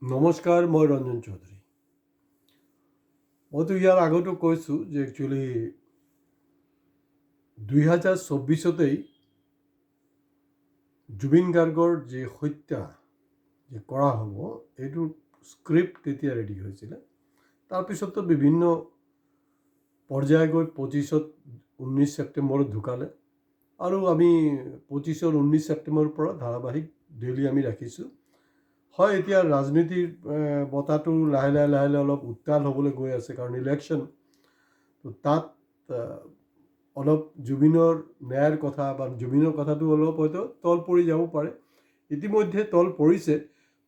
নমস্কাৰ, মই ৰঞ্জন চৌধুৰী। মইতো ইয়াৰ আগতো কৈছোঁ যে একচুৱেলি 2024তেই জুবিন গাৰ্গৰ যি হত্যা যে কৰা হ'ব, এইটোৰ স্ক্ৰিপ্ট তেতিয়া ৰেডি হৈছিলে। তাৰপিছততো বিভিন্ন পৰ্যায় গৈ 19 ছেপ্টেম্বৰত ঢুকালে আৰু আমি 19 ছেপ্টেম্বৰৰ পৰা ধাৰাবাহিক ডেইলি আমি ৰাখিছোঁ। হয়, এতিয়া ৰাজনীতিৰ বতাহটো লাহে লাহে অলপ উত্তাল হ'বলৈ গৈ আছে, কাৰণ ইলেকশ্যন। তাত অলপ জুবিনৰ ন্যায়ৰ কথা বা জুবিনৰ কথাটো অলপ হয়তো তল পৰি যাব পাৰে। ইতিমধ্যে তল পৰিছে,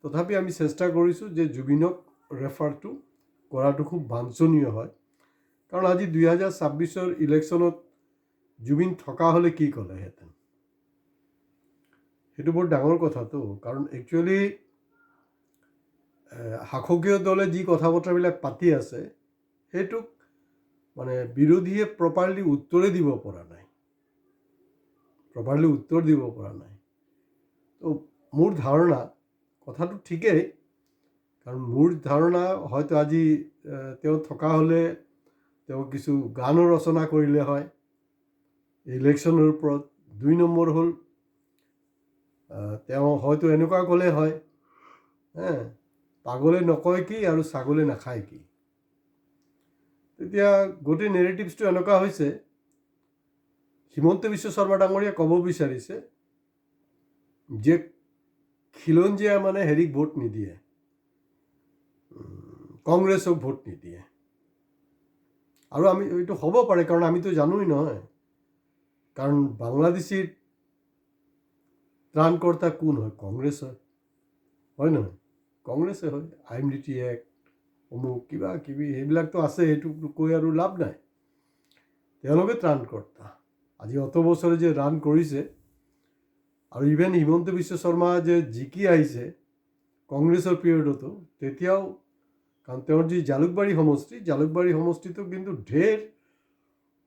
তথাপি আমি চেষ্টা কৰিছোঁ যে জুবিনক ৰেফাৰটো কৰাটো খুব বাঞ্ছনীয় হয়। কাৰণ আজি 2026 ইলেকশ্যনত জুবিন থকা হ'লে কি ক'লেহেঁতেন, সেইটো বৰ ডাঙৰ কথাটো। কাৰণ একচুৱেলি শাসকীয় দলে যি কথা বতৰাবিলাক পাতি আছে, সেইটোক মানে বিৰোধীয়ে প্ৰপাৰলি উত্তৰে দিব পৰা নাই, তো মোৰ ধাৰণা কথাটো ঠিকেই। কাৰণ মোৰ ধাৰণা হয়তো আজি তেওঁ থকা হ'লে তেওঁ কিছু গানো ৰচনা কৰিলে হয় ইলেকশ্যনৰ ওপৰত। 2 নম্বৰ হ'ল তেওঁ হয়তো এনেকুৱা ক'লে হয়, পাগলে নকয় কি আৰু ছাগলে নাখায় কি। তেতিয়া গোটেই নেৰেটিভছটো এনেকুৱা হৈছে, হিমন্ত বিশ্ব শৰ্মা ডাঙৰীয়াই ক'ব বিচাৰিছে যে খিলঞ্জীয়া মানে হেৰিক ভোট নিদিয়ে, কংগ্ৰেছক ভোট নিদিয়ে। আৰু আমি এইটো হ'ব পাৰে, কাৰণ আমিতো জানোই নহয়, কাৰণ বাংলাদেশীৰ ত্ৰাণকৰ্তা কোন হয়? কংগ্ৰেছ হয় নহয়? কংগ্ৰেছে হয়। IMDT এক্ট অমুক কিবা কিবি সেইবিলাকতো আছে, সেইটো কৈ আৰু লাভ নাই। তেওঁলোকে ত্ৰাণকৰ্তা। আজি অত বছৰে যে ৰান কৰিছে, আৰু ইভেন হিমন্ত বিশ্ব শৰ্মা যে জিকি আহিছে কংগ্ৰেছৰ পিৰিয়ডতো, তেতিয়াও, কাৰণ তেওঁৰ যি জালুকবাৰী সমষ্টিটো কিন্তু ঢেৰ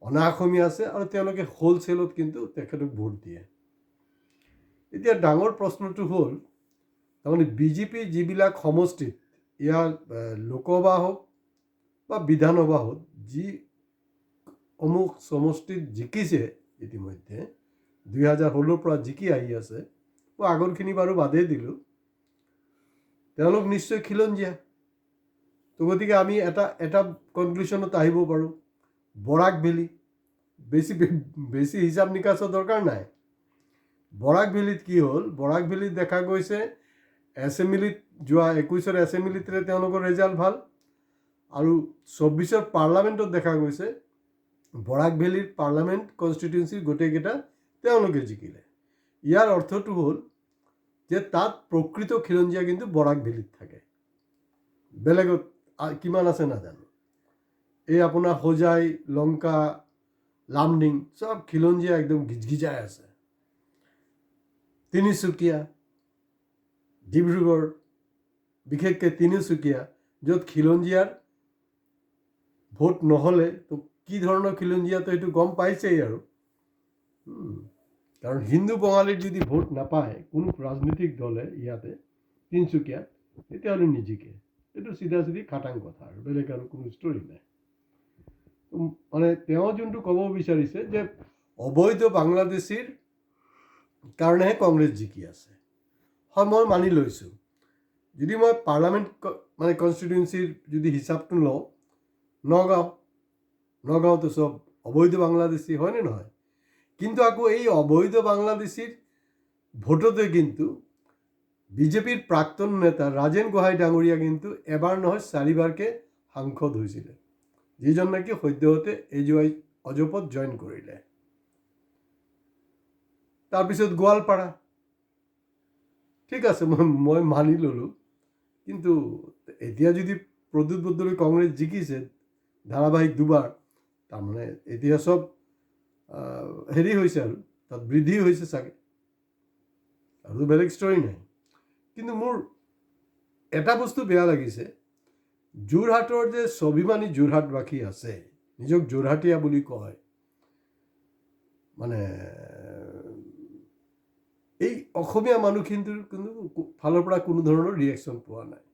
অনা অসমীয়া আছে, আৰু তেওঁলোকে হ'লচেলত কিন্তু তেখেতক ভোট দিয়ে। এতিয়া ডাঙৰ প্ৰশ্নটো হ'ল, তাৰমানে বিজেপি যিবিলাক সমষ্টিত, ইয়াৰ লোকসভা হওক বা বিধানসভা হওক, যি অমুক সমষ্টিত জিকিছে ইতিমধ্যে 2016 পৰা জিকি আহি আছে, মই আগৰখিনি বাৰু বাদেই দিলোঁ, তেওঁলোক নিশ্চয় খিলঞ্জীয়া। তো গতিকে আমি এটা কনক্লুশ্যনত আহিব পাৰোঁ, বৰাক ভেলী। বেছি হিচাপ নিকাচৰ দৰকাৰ নাই। বৰাক ভেলীত কি হ'ল? বৰাক ভেলীত দেখা গৈছে এছেম্বলিত যোৱা 21 এছেম্বলিতে তেওঁলোকৰ ৰেজাল্ট ভাল, আৰু 24 পাৰ্লামেণ্টত দেখা গৈছে বৰাক ভেলীৰ পাৰ্লামেণ্ট কনষ্টিটুৱেঞ্চিৰ গোটেইকেইটা তেওঁলোকে জিকিলে। ইয়াৰ অৰ্থটো হ'ল যে তাত প্ৰকৃত খিলঞ্জীয়া কিন্তু বৰাক ভেলীত থাকে, বেলেগত কিমান আছে নাজানো। এই আপোনাৰ হোজাই, লংকা, লামডিং চব খিলঞ্জীয়া একদম গিজগিজাই আছে। তিনিচুকীয়া, ডিব্ৰুগড়, বিশেষকৈ তিনিচুকীয়া, য'ত খিলঞ্জীয়াৰ ভোট নহ'লে তো কি ধৰণৰ খিলঞ্জীয়া, তো এইটো গম পাইছেই আৰু। কাৰণ হিন্দু বঙালীৰ যদি ভোট নাপায় কোনো ৰাজনৈতিক দলে ইয়াতে তিনিচুকীয়াত, তেতিয়াহ'লে নিজিকে। এইটো চিধা খাটাং কথা, আৰু বেলেগ আৰু কোনো ষ্টৰী নাই। মানে তেওঁ যোনটো ক'ব বিচাৰিছে যে অবৈধ বাংলাদেশীৰ কাৰণেহে কংগ্ৰেছ জিকি আছে, হয়, মই মানি লৈছোঁ। যদি মই পাৰ্লামেণ্ট মানে কনষ্টিটুৱেঞ্চিৰ যদি হিচাপটো লওঁ, নগাঁৱতো চব অবৈধ বাংলাদেশী, হয়নে নহয়? কিন্তু আকৌ এই অবৈধ বাংলাদেশীৰ ভোটতে কিন্তু বিজেপিৰ প্ৰাক্তন নেতা ৰাজেন গোহাঁই ডাঙৰীয়া কিন্তু এবাৰ নহয় 4বাৰকৈ সাংসদ হৈছিলে, যিজন নেকি সদ্যহতে AJY অজপত জইন কৰিলে। তাৰপিছত গোৱালপাৰা, ঠিক আছে, মই মানি ল'লোঁ। কিন্তু এতিয়া যদি প্ৰদ্যুৎ বৰদলৈ কংগ্ৰেছ জিকিছে ধাৰাবাহিক 2বাৰ, তাৰমানে এতিয়া চব হেৰি হৈছে, আৰু তাত বৃদ্ধি হৈছে চাগে, আৰু বেলেগ ষ্টৰী নাই। কিন্তু মোৰ এটা বস্তু বেয়া লাগিছে, যোৰহাটৰ যে স্বাভিমানী যোৰহাটবাসী আছে, নিজক যোৰহাটীয়া বুলি কয়, মানে এই অসমীয়া মানুহখিনিৰ কিন্তু ফালৰ পৰা কোনো ধৰণৰ ৰিয়েকশ্যন পোৱা নাই।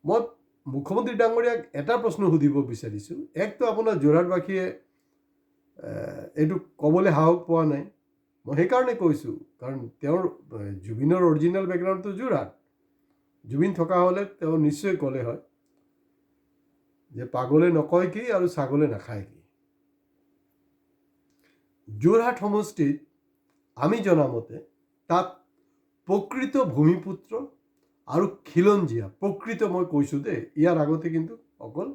মই মুখ্যমন্ত্ৰী ডাঙৰীয়াক এটা প্ৰশ্ন সুধিব বিচাৰিছোঁ। একতো আপোনাৰ যোৰহাটবাসীয়ে এইটো ক'বলৈ সাহস পোৱা নাই। মই সেইকাৰণে কৈছোঁ, কাৰণ তেওঁৰ জুবিনৰ অৰিজিনেল বেকগ্ৰাউণ্ডটো যোৰহাট। জুবিন থকা হ'লে তেওঁ নিশ্চয় ক'লে হয় যে পাগলে নকয় কি আৰু ছাগলে নাখায় কি। যোৰহাট সমষ্টিত আমি জনামতে তাত প্ৰকৃত ভূমিপুত্ৰ আৰু খিলঞ্জীয়া, প্ৰকৃত মই কৈছোঁ দেই, ইয়াৰ আগতে কিন্তু অকল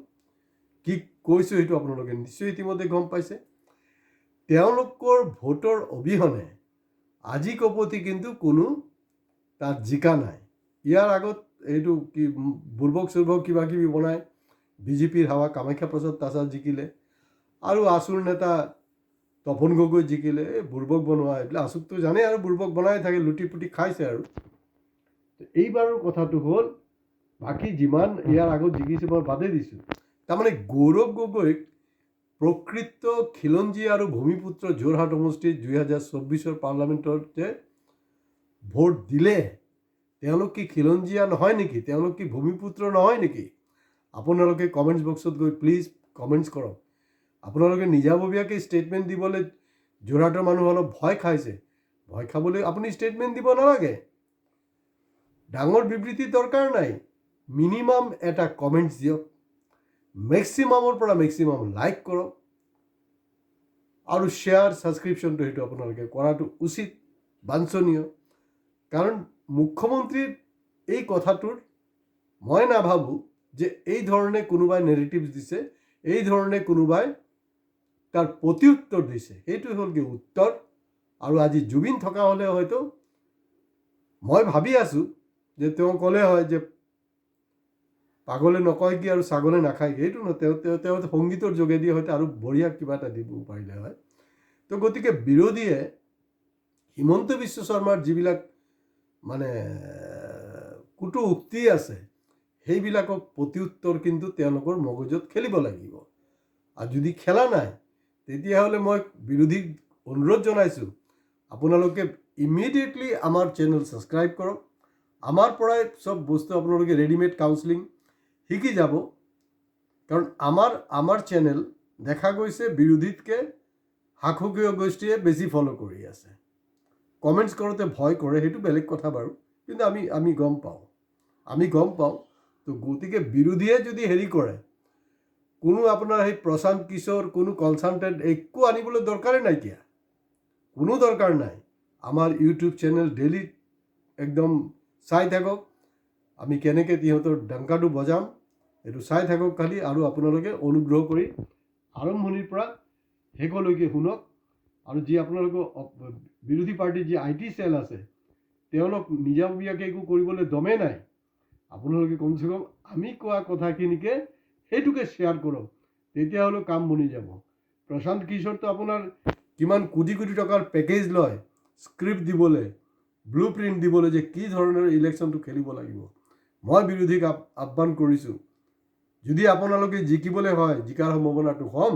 কি কৈছোঁ সেইটো আপোনালোকে নিশ্চয় ইতিমধ্যে গম পাইছে। তেওঁলোকৰ ভোটৰ অবিহনে আজি কপতি কিন্তু কোনো তাত জিকা নাই। ইয়াৰ আগত এইটো কি বুৰ্বক চুৰ্বক কিবা কিবি বনায়, বিজেপিৰ হাৱা কামাখ্যা প্ৰসাদ তাছাদ জিকিলে, আৰু আছুৰ নেতা তপন গগৈ জিকিলে। এই বুৰ্বক বনোৱা এইবিলাক আছুকটো জানে আৰু বুৰ্বক বনাই থাকে, লুটি পুটি খাইছে। আৰু এইবাৰৰ কথাটো হ'ল, বাকী যিমান ইয়াৰ আগত জিকিছে মই বাদেই দিছোঁ। তাৰমানে গৌৰৱ গগৈক প্ৰকৃত খিলঞ্জীয়া আৰু ভূমিপুত্ৰ যোৰহাট সমষ্টিত 2024 পাৰ্লামেণ্টৰ যে ভোট দিলে, তেওঁলোক কি খিলঞ্জীয়া নহয় নেকি? তেওঁলোক কি ভূমিপুত্ৰ নহয় নেকি? আপোনালোকে কমেণ্টছ বক্সত গৈ প্লিজ কমেণ্টছ কৰক। আপোনালোকে নিজাববীয়াকৈ ষ্টেটমেণ্ট দিবলৈ যোৰহাটৰ মানুহ অলপ ভয় খাইছে। ভয় খাবলৈ আপুনি ষ্টেটমেণ্ট দিব নালাগে, ডাঙৰ বিবৃতিৰ দৰকাৰ নাই। মিনিমাম এটা কমেণ্টছ দিয়ক, মেক্সিমামৰ পৰা মেক্সিমাম লাইক কৰক, আৰু শ্বেয়াৰ ছাবস্ক্ৰিপশ্যনটো সেইটো আপোনালোকে কৰাটো উচিত, বাঞ্ছনীয়। কাৰণ মুখ্যমন্ত্ৰীৰ এই কথাটোৰ মই নাভাবোঁ যে এই ধৰণে কোনোবাই নেৰেটিভছ দিছে, এই ধৰণে কোনোবাই তাৰ প্ৰত্যুত্তৰ দিছে। সেইটো হ'ল কি উত্তৰ। আৰু আজি জুবিন থকা হ'লে হয়তো মই ভাবি আছোঁ যে তেওঁ ক'লে হয় যে পাগলে নকয় কি আৰু ছাগলে নাখায় কি। এইটো নহয়, তেওঁ সংগীতৰ যোগেদি হয়তো আৰু বঢ়িয়া কিবা এটা দিব পাৰিলে হয়। তো গতিকে বিৰোধীয়ে হিমন্ত বিশ্ব শৰ্মাৰ যিবিলাক মানে কুটু উক্তি আছে, সেইবিলাকক প্ৰত্যুত্তৰ কিন্তু তেওঁলোকৰ মগজুত খেলিব লাগিব। আৰু যদি খেলা নাই, তেতিয়াহ'লে মই বিৰোধীক অনুৰোধ জনাইছোঁ, আপোনালোকে ইমিডিয়েটলি আমাৰ চেনেল ছাবস্ক্ৰাইব কৰক। আমাৰ পৰাই চব বস্তু আপোনালোকে ৰেডিমেড কাউন্সেলিং শিকি যাব। কাৰণ আমাৰ চেনেল দেখা গৈছে বিৰোধীতকৈ শাসকীয় গোষ্ঠীয়ে বেছি ফ'ল' কৰি আছে। কমেণ্টছ কৰোঁতে ভয় কৰে, সেইটো বেলেগ কথা বাৰু, কিন্তু আমি গম পাওঁ। তো গতিকে বিৰোধীয়ে যদি হেৰি কৰে, কোনো আপোনাৰ সেই প্ৰশান্ত কিশোৰ, কোনো কনচালটেণ্ট একো আনিবলৈ দৰকাৰেই নাইকিয়া, কোনো দৰকাৰ নাই। আমাৰ ইউটিউব চেনেল ডেইলি একদম চাই থাকক, আমি কেনেকৈ সিহঁতৰ ডাংকাটো বজাম এইটো চাই থাকক খালি। আৰু আপোনালোকে অনুগ্ৰহ কৰি আৰম্ভণিৰ পৰা শেষলৈকে শুনক। আৰু যি আপোনালোকৰ বিৰোধী পাৰ্টিৰ যি IT চেল আছে, তেওঁলোক নিজাববীয়াকৈ একো কৰিবলৈ দমে নাই। আপোনালোকে কমচে কম আমি কোৱা কথাখিনিকে সেইটোকে শ্বেয়াৰ কৰক, তেতিয়াহ'লে কাম বনি যাব। প্ৰশান্ত কিশোৰটো আপোনাৰ কিমান কোটি কোটি টকাৰ পেকেজ লয় স্ক্ৰিপ্ট দিবলৈ, ব্লু প্ৰিণ্ট দিবলৈ, যে কি ধৰণৰ ইলেকশ্যনটো খেলিব লাগিব। মই বিৰোধীক আহ্বান কৰিছোঁ, যদি আপোনালোকে জিকিবলৈ হয়, জিকাৰ সম্ভাৱনাটো কম,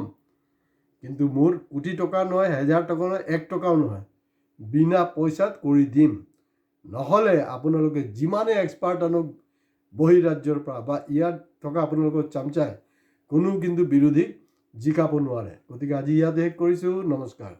কিন্তু মোৰ কোটি টকা নহয়, 1000 টকা নহয়, 1 টকাও নহয়, বিনা পইচাত কৰি দিম। নহ'লে আপোনালোকে যিমানে এক্সপাৰ্ট আনক বহিৰাজ্যৰ পৰা বা ইয়াত থকা আপোনালোকৰ চামচাই, কোনো কিন্তু বিৰোধীক জিকাব নোৱাৰে। গতিকে আজি ইয়াতে শেষ কৰিছোঁ। নমস্কাৰ।